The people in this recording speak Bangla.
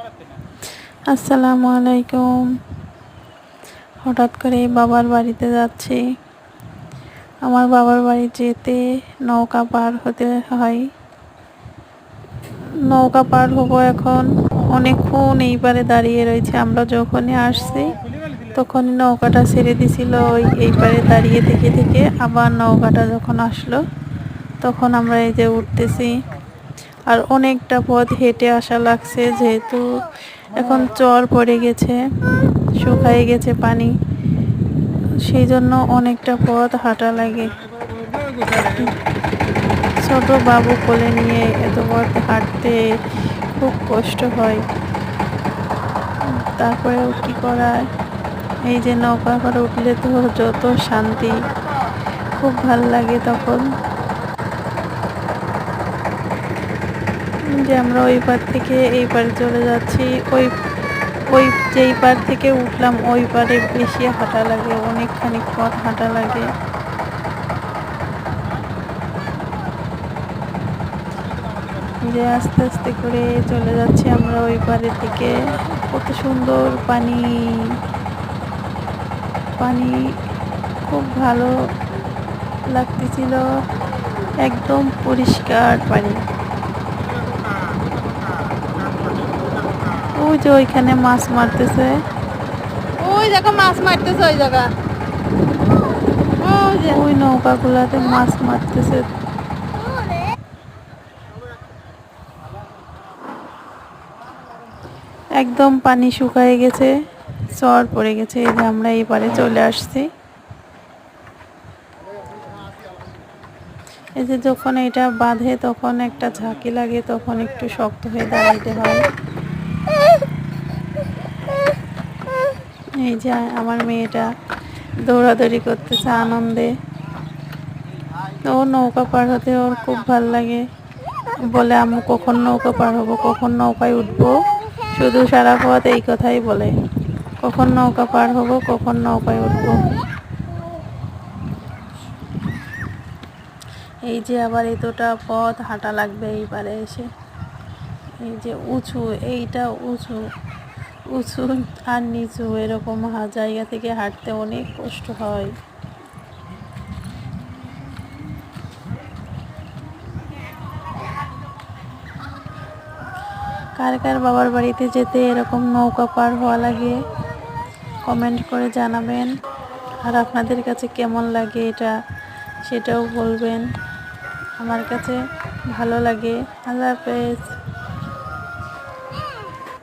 আসসালামু আলাইকুম। হঠাৎ করে বাবার বাড়িতে যাচ্ছি। আমার বাবার বাড়ি যেতে নৌকা পার হতে হয়। নৌকা পার হবো এখন। অনেকক্ষণ এই পারে দাঁড়িয়ে রয়েছে। আমরা যখনই আসছি তখনই নৌকাটা ছেড়ে দিছিল। এই পারে দাঁড়িয়ে থেকে থেকে আবার নৌকাটা যখন আসলো তখন আমরা এই যে উঠতেছি। আর অনেকটা পথ হেঁটে আসা লাগছে, যেহেতু এখন চর পড়ে গেছে, শুকায় গেছে পানি, সেই জন্য অনেকটা পথ হাঁটা লাগে। ছোট বাবু কোলে নিয়ে এত পথ হাঁটতে খুব কষ্ট হয়। তারপরেও কি করার, এই যে নৌকা করে উঠলে তো যত শান্তি, খুব ভাল লাগে তখন। যে আমরা ওই পার থেকে এই পারে চলে যাচ্ছি। ওই ওই যেই পার থেকে উঠলাম ওই পারে বেশি হাঁটা লাগে, অনেকখানি পথ হাঁটা লাগে। যে আস্তে আস্তে করে চলে যাচ্ছি আমরা ওই পারের দিকে। কত সুন্দর পানি, পানি খুব ভালো লাগতেছিল, একদম পরিষ্কার পানি। ওই যে ওইখানে মাছ মারতেছে, ওই দেখো মাছ মারতেছে, ওই জায়গা ওই নৌকাগুলাতে মাছ মারতেছে। একদম পানি শুকায় গেছে, চর পড়ে গেছে। এই যে আমরা এই পারে চলে আসছি। এই যে যখন এটা বাঁধে তখন একটা ঝাঁকি লাগে, তখন একটু শক্ত হয়ে দাঁড়াইতে হয়। এই যে আমার মেয়েটা দৌড়াদৌড়ি করতেছে আনন্দে। ও নৌকা পার হতে ওর খুব ভাল লাগে, বলে আম্মু কখন নৌকা পার হবো, কখন নৌকায় উঠবো, শুধু সারা পথ এই কথাই বলে, কখন নৌকা পার হবো, কখন নৌকায় উঠবো। এই যে আবার এতটা পথ হাঁটা লাগবে এই পারে এসে। এই যে উঁচু, এইটা উঁচু উঁচু আর নিচু, এরকম জায়গা থেকে হাঁটতে অনেক কষ্ট হয়। কার কার বাবার বাড়িতে যেতে এরকম নৌকা পার হওয়া লাগে, কমেন্ট করে জানাবেন। আর আপনাদের কাছে কেমন লাগে এটা, সেটাও বলবেন। আমার কাছে ভালো লাগে। আল্লাহ হাফেজ।